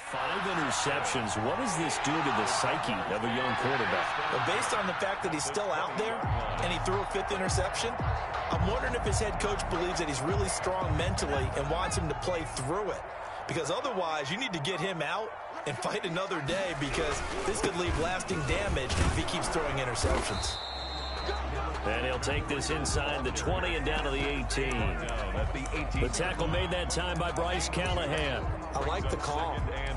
5 interceptions. What does this do to the psyche of a young quarterback? Well, based on the fact that he's still out there and he threw a 5th interception, I'm wondering if his head coach believes that he's really strong mentally and wants him to play through it. Because otherwise, you need to get him out and fight another day, because this could leave lasting damage if he keeps throwing interceptions. And he'll take this inside the 20 and down to the 18. The tackle made that time by Bryce Callahan. I like the call.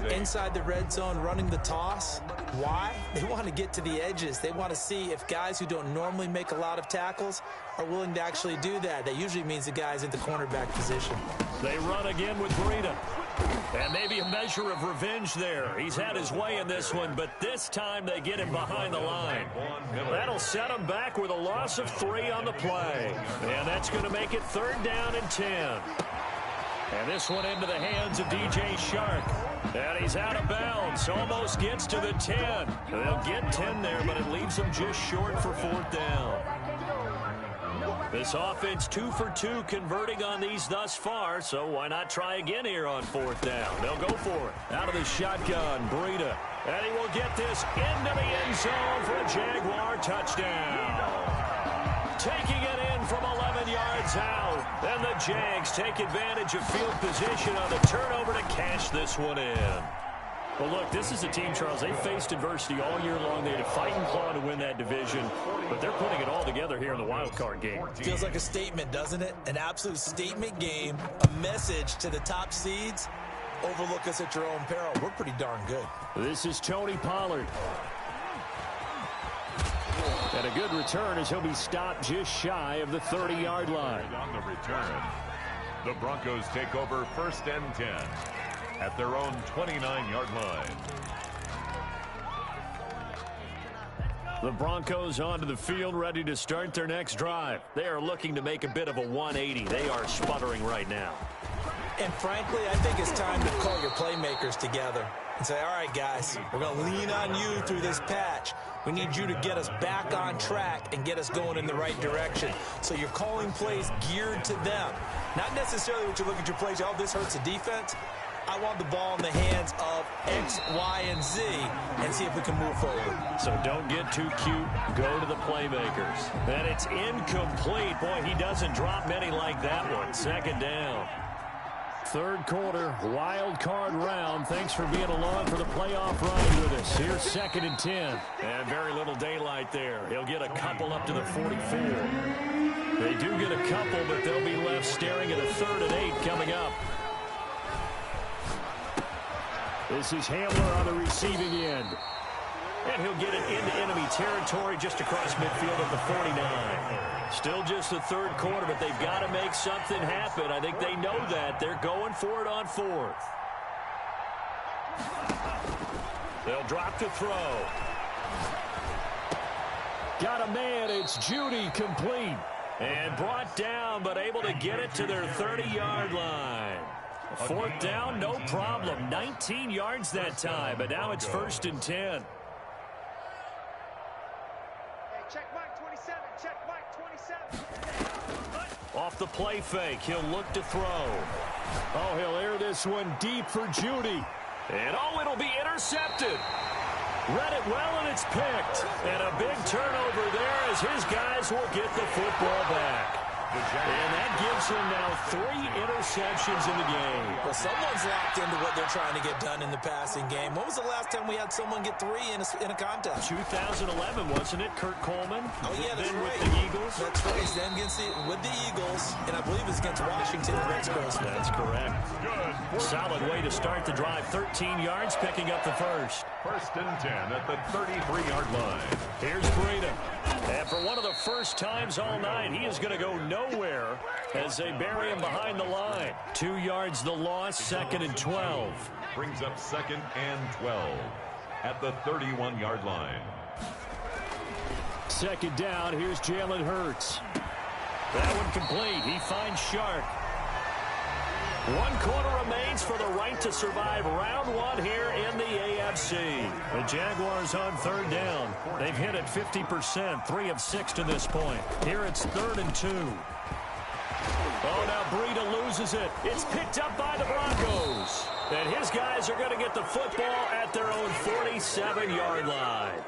Inside the red zone, running the toss. Why? They want to get to the edges. They want to see if guys who don't normally make a lot of tackles are willing to actually do that. That usually means the guy's in the cornerback position. They run again with Breida. And maybe a measure of revenge there. He's had his way in this one, but this time they get him behind the line. That'll set him back with a loss of 3 on the play. And that's going to make it 3rd down and 10. And this one into the hands of DJ Shark. And he's out of bounds. Almost gets to the 10. They'll get 10 there, but it leaves them just short for 4th down. This offense 2 for 2 converting on these thus far, so why not try again here on 4th down? They'll go for it. Out of the shotgun, Breida. And he will get this into the end zone for a Jaguar touchdown. Taking it in from 11 yards out. And the Jags take advantage of field position on the turnover to cash this one in. Well, look, this is a team, Charles, they faced adversity all year long. They had to fight and claw to win that division, but they're putting it all together here in the wild card game. Feels like a statement, doesn't it? An absolute statement game, a message to the top seeds. Overlook us at your own peril. We're pretty darn good. This is Tony Pollard. And a good return as he'll be stopped just shy of the 30-yard line. On the return, the Broncos take over 1st and 10. At their own 29-yard line. The Broncos onto the field, ready to start their next drive. They are looking to make a bit of a 180. They are sputtering right now. And frankly, I think it's time to call your playmakers together and say, all right, guys, we're going to lean on you through this patch. We need you to get us back on track and get us going in the right direction. So you're calling plays geared to them. Not necessarily what you look at your plays, oh, this hurts the defense. I want the ball in the hands of X, Y, and Z and see if we can move forward. So don't get too cute. Go to the playmakers. And it's incomplete. Boy, he doesn't drop many like that one. 2nd down. 3rd quarter, wild card round. Thanks for being along for the playoff ride with us. Here's 2nd and 10. And very little daylight there. He'll get a couple up to the 44. They do get a couple, but they'll be left staring at a 3rd and 8 coming up. This is Hamler on the receiving end. And he'll get it into enemy territory just across midfield at the 49. Still just the 3rd quarter, but they've got to make something happen. I think they know that. They're going for it on 4th. They'll drop to throw. Got a man. It's Judy, complete. And brought down, but able to get it to their 30-yard line. 4th down, no problem. 19 yards that time, but now it's 1st and 10. Hey, check Mike 27, check Mike 27. Off the play fake, he'll look to throw. Oh, he'll air this one deep for Judy. And oh, it'll be intercepted. Read it well, and it's picked. And a big turnover there as his guys will get the football back. And that gives him now 3 interceptions in the game. Well, someone's locked into what they're trying to get done in the passing game. When was the last time we had someone get 3 in a contest? 2011, wasn't it? Kurt Coleman? Oh, yeah, that's then right. with the Eagles? That's right. Then with the Eagles, and I believe it's against Washington and Rex Grossman. That's correct. Solid way to start the drive. 13 yards, picking up the 1st. 1st and 10 at the 33-yard line. Here's Breida. And for one of the first times all night, he is going to go nowhere as they bury him behind the line. 2 yards the loss, 2nd and 12. Brings up 2nd and 12 at the 31-yard line. 2nd down, here's Jalen Hurts. That one complete. He finds Shark. 1 quarter remains for the right to survive round 1 here in the AFC. The Jaguars on 3rd down. They've hit it 50%, 3 of 6 to this point. Here it's 3rd and 2. Oh, now Breida loses it. It's picked up by the Broncos. And his guys are going to get the football at their own 47-yard line.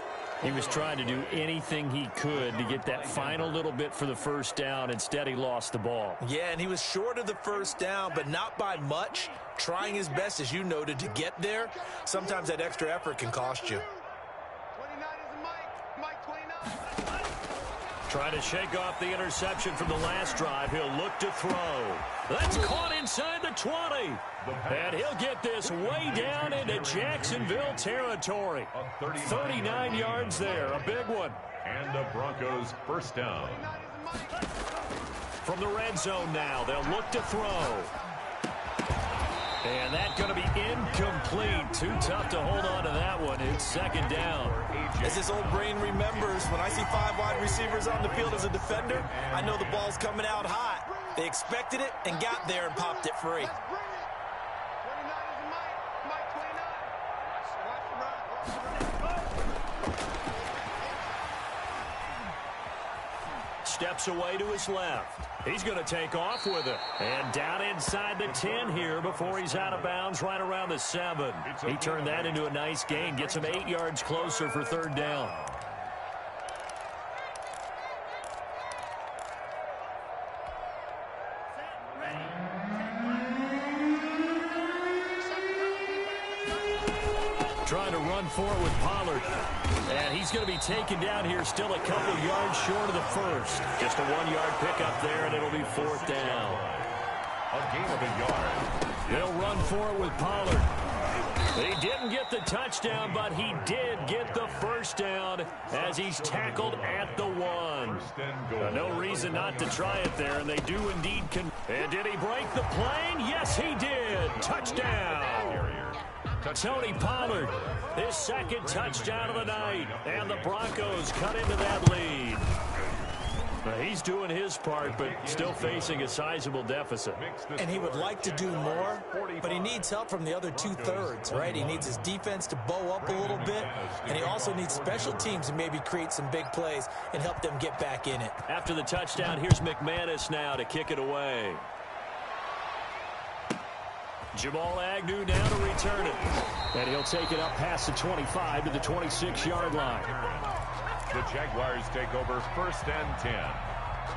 He was trying to do anything he could to get that final little bit for the first down. Instead, he lost the ball. Yeah, and he was short of the first down, but not by much. Trying his best, as you noted, to get there. Sometimes that extra effort can cost you. 29 is Mike 29. Trying to shake off the interception from the last drive. He'll look to throw. That's caught inside the 20. And he'll get this way down into Jacksonville territory. 39 yards there, a big one. And the Broncos first down. From the red zone now, they'll look to throw. And that's going to be incomplete. Too tough to hold on to that one. It's second down. As his old brain remembers, when I see 5 wide receivers on the field as a defender, I know the ball's coming out hot. They expected it and got there and popped it free. 29 is Mike 29. Watch the run. Steps away to his left. He's going to take off with it. And down inside the 10 here before he's out of bounds right around the 7. He turned that into a nice gain. Gets him 8 yards closer for third down. Trying to run for it with Pollard. And he's going to be taken down here, still a couple yards short of the first. Just a 1-yard pickup there, and it'll be fourth down. A gain of a yard. They'll run for it with Pollard. He didn't get the touchdown, but he did get the first down as he's tackled at the 1. No reason not to try it there, and they do indeed. And did he break the plane? Yes, he did. Touchdown. Tony Pollard, his second touchdown of the night, and the Broncos cut into that lead. He's doing his part, but still facing a sizable deficit. And he would like to do more, but he needs help from the other 2/3, right? He needs his defense to bow up a little bit, and he also needs special teams to maybe create some big plays and help them get back in it. After the touchdown, here's McManus now to kick it away. Jamal Agnew now to return it. And he'll take it up past the 25 to the 26-yard line. The Jaguars take over first and 10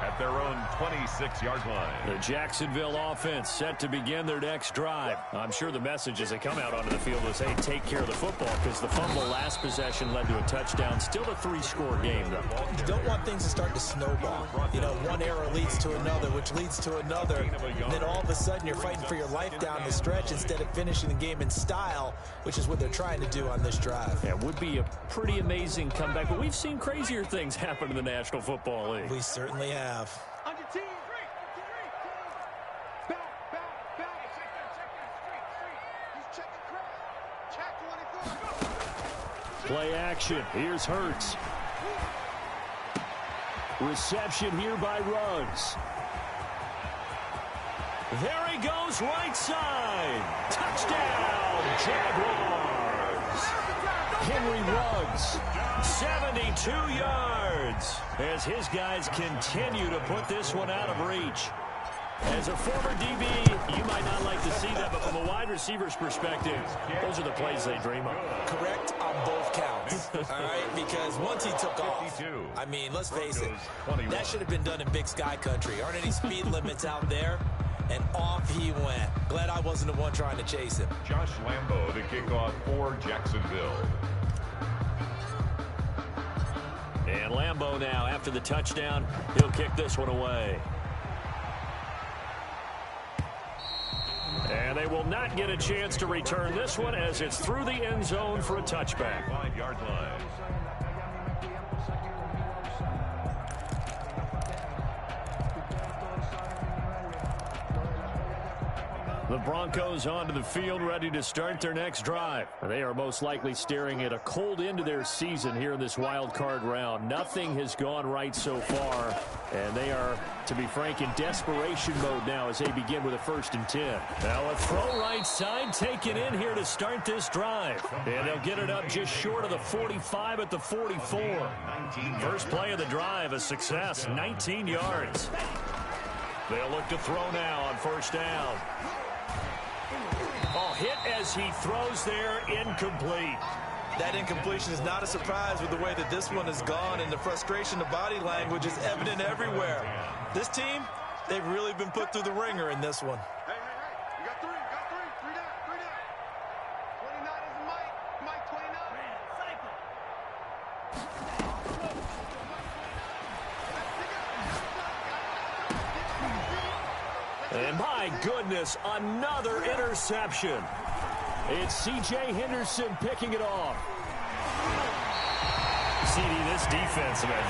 at their own 26-yard line. The Jacksonville offense set to begin their next drive. I'm sure the message as they come out onto the field was, hey, take care of the football, because the fumble last possession led to a touchdown. Still a 3-score game, though. You don't want things to start to snowball. You know, one error leads to another, which leads to another. And then all of a sudden you're fighting for your life down the stretch instead of finishing the game in style, which is what they're trying to do on this drive. Yeah, it would be a pretty amazing comeback, but we've seen crazier things happen in the National Football League. We certainly have. On your team. Back. He's checking crowd. Check 24. Play action. Here's Hurts. Reception here by Ruggs. There he goes, right side. Touchdown, Jaguars. Henry Ruggs, 72 yards, as his guys continue to put this one out of reach. As a former DB, you might not like to see that, but from a wide receiver's perspective, those are the plays they dream of. Correct on both counts, all right? Because once he took off, I mean, let's face it, that should have been done in Big Sky Country. Aren't any speed limits out there? And off he went. Glad I wasn't the one trying to chase him. Josh Lambo to kick off for Jacksonville. And Lambo now, after the touchdown, he'll kick this one away. And they will not get a chance to return this one as it's through the end zone for a touchback. 5-yard line. The Broncos onto the field, ready to start their next drive. They are most likely staring at a cold end to their season here in this wild card round. Nothing has gone right so far, and they are, to be frank, in desperation mode now as they begin with a 1st and 10. Now a throw right side taken in here to start this drive. And they'll get it up just short of the 45 at the 44. First play of the drive, a success, 19 yards. They'll look to throw now on first down. Oh, hit as he throws there, incomplete. That incompletion is not a surprise with the way that this one has gone, and the frustration, the body language is evident everywhere. This team, they've really been put through the ringer in this one. Hey. You got three down. 29 is Mike 29. And my goodness, another interception. It's C.J. Henderson picking it off. CD, this defense, man,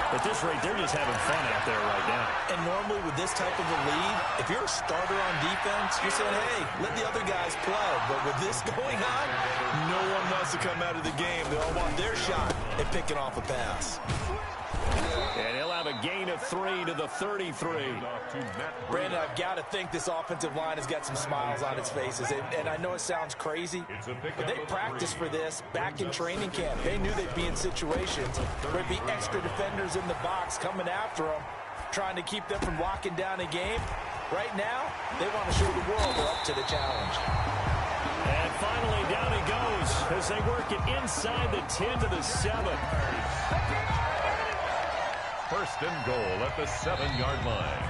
at this rate, they're just having fun out there right now. And normally with this type of a lead, if you're a starter on defense, you're saying, hey, let the other guys play. But with this going on, no one wants to come out of the game. They all want their shot at picking off a pass. And he'll have a gain of 3 to the 33. Brandon, I've got to think this offensive line has got some smiles on its faces. And I know it sounds crazy, but they practiced for this back in training camp. They knew they'd be in situations where there'd be extra defenders in the box coming after them, trying to keep them from locking down a game. Right now, they want to show the world they're up to the challenge. And finally, down he goes as they work it inside the 10 to the 7. First and goal at the 7-yard line.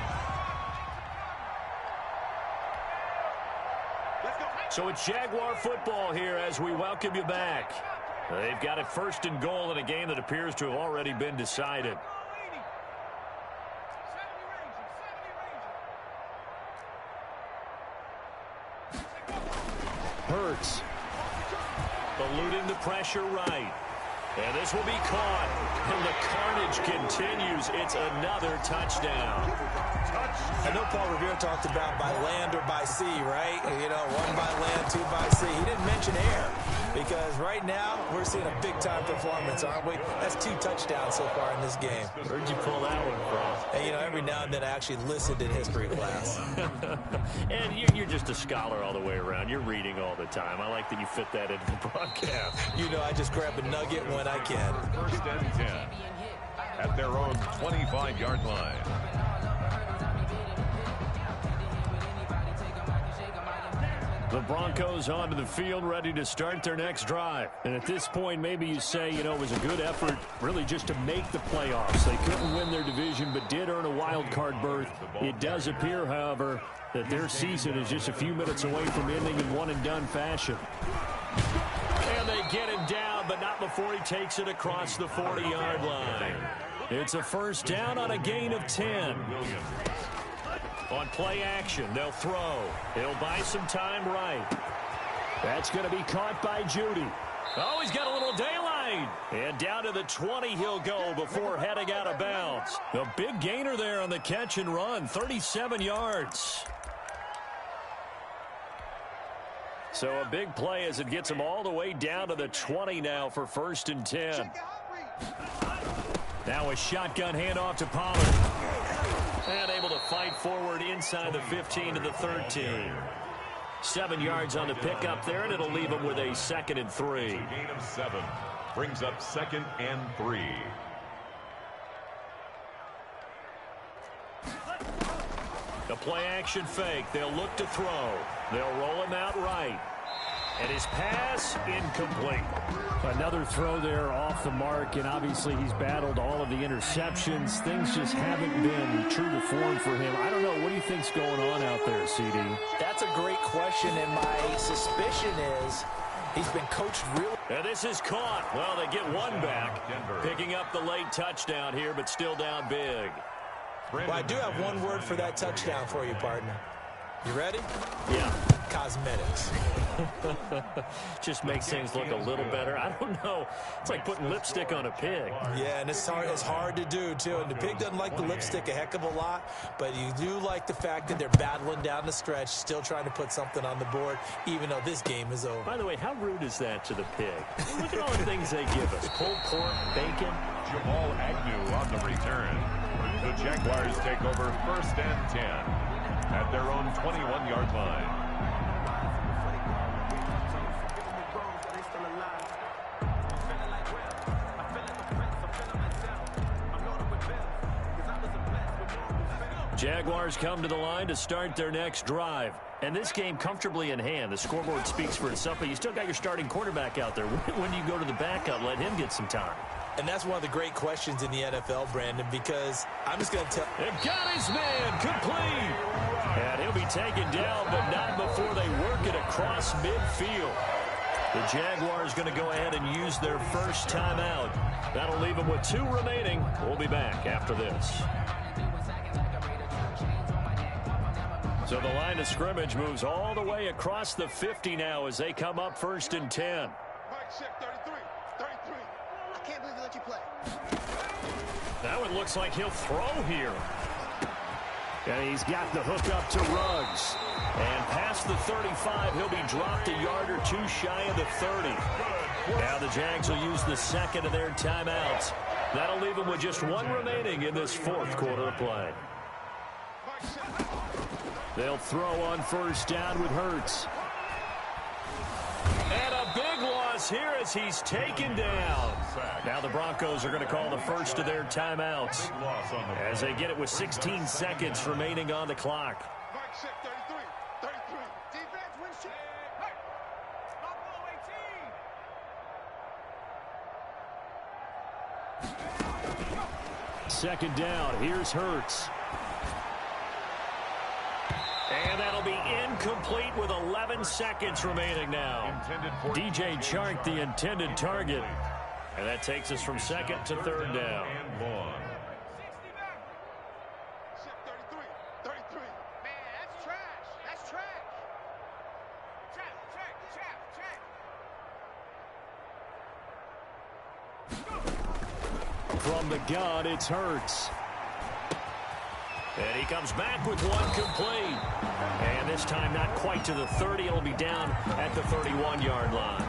So it's Jaguar football here as we welcome you back. They've got it first and goal in a game that appears to have already been decided. Hurts. Eluding the pressure right. And this will be caught. And the carnage continues. It's another touchdown. I know Paul Revere talked about by land or by sea, right? You know, 1 by land, 2 by sea. He didn't mention air because right now we're seeing a big-time performance, aren't we? That's 2 touchdowns so far in this game. Where'd you pull that one from? And, you know, every now and then I actually listened in history class. And you're just a scholar all the way around. You're reading all the time. I like that you fit that into the broadcast. You know, I just grab a nugget when I can. First and 10 at their own 25-yard line. The Broncos onto the field, ready to start their next drive. And at this point, maybe you say, you know, it was a good effort really just to make the playoffs. They couldn't win their division, but did earn a wild card berth. It does appear, however, that their season is just a few minutes away from ending in one-and-done fashion. And they get him down, but not before he takes it across the 40-yard line. It's a first down on a gain of 10. On play action, they'll throw. He'll buy some time right. That's going to be caught by Judy. Oh, he's got a little daylight. And down to the 20 he'll go before heading out of bounds. The big gainer there on the catch and run, 37 yards. So a big play as it gets him all the way down to the 20 now for first and 10. Now a shotgun handoff to Pollard. And able to fight forward inside the 15 to the 13. 7 yards on the pickup there, and it'll leave him with a 2nd and 3. Gain of 7 brings up 2nd and 3. The play action fake. They'll look to throw. They'll roll him out right. And his pass incomplete. Another throw there off the mark, and obviously he's battled all of the interceptions. Things just haven't been true to form for him. I don't know. What do you think's going on out there, CD? That's a great question, and my suspicion is he's been coached really. And this is caught. Well, they get one back. Picking up the late touchdown here, but still down big. Well, I do have one word for that touchdown for you, partner. You ready? Yeah. Cosmetics. Just makes things look a little better. I don't know. It's like putting lipstick on a pig. Yeah, and it's hard to do, too. And the pig doesn't like the lipstick a heck of a lot, but you do like the fact that they're battling down the stretch, still trying to put something on the board, even though this game is over. By the way, how rude is that to the pig? Look at all the things they give us. Pulled pork, bacon. Jamal Agnew on the return. The Jaguars take over first and 10 at their own 21-yard line. Jaguars come to the line to start their next drive. And this game comfortably in hand. The scoreboard speaks for itself, but you still got your starting quarterback out there. When do you go to the backup, let him get some time? And that's one of the great questions in the NFL, Brandon, because I'm just going to tell... It got his man complete. And he'll be taken down, but not before they work it across midfield. The Jaguars going to go ahead and use their first timeout. That'll leave them with 2 remaining. We'll be back after this. So the line of scrimmage moves all the way across the 50 now as they come up 1st and 10. I can't believe they let you play. That one looks like he'll throw here. And he's got the hook up to Ruggs. And past the 35, he'll be dropped a yard or 2 shy of the 30. Now the Jags will use the second of their timeouts. That'll leave them with just 1 remaining in this 4th quarter of play. They'll throw on 1st down with Hurts. And a big loss here as he's taken down. Now the Broncos are going to call the first of their timeouts as they get it with 16 seconds remaining on the clock. Second down. Here's Hurts. And that'll be incomplete with 11 seconds remaining now. DJ Chark, the intended target. And that takes us from 2nd to 3rd down. From the gun, it's Hurts. And he comes back with 1 complete. And this time not quite to the 30. It'll be down at the 31-yard line.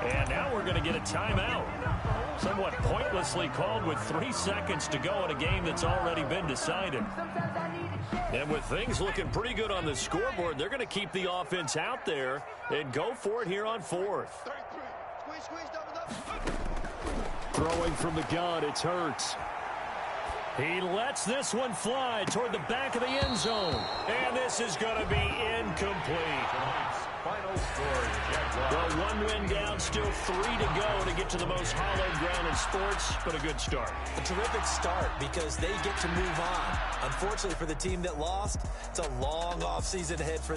And now we're going to get a timeout. Somewhat pointlessly called with 3 seconds to go in a game that's already been decided. And with things looking pretty good on the scoreboard, they're going to keep the offense out there and go for it here on 4th. Throwing from the gun, it's Hurts. He lets this one fly toward the back of the end zone. And this is going to be incomplete. Final score, Well, 1 win down, still 3 to go to get to the most hallowed ground in sports, but a good start. A terrific start because they get to move on. Unfortunately for the team that lost, it's a long offseason ahead for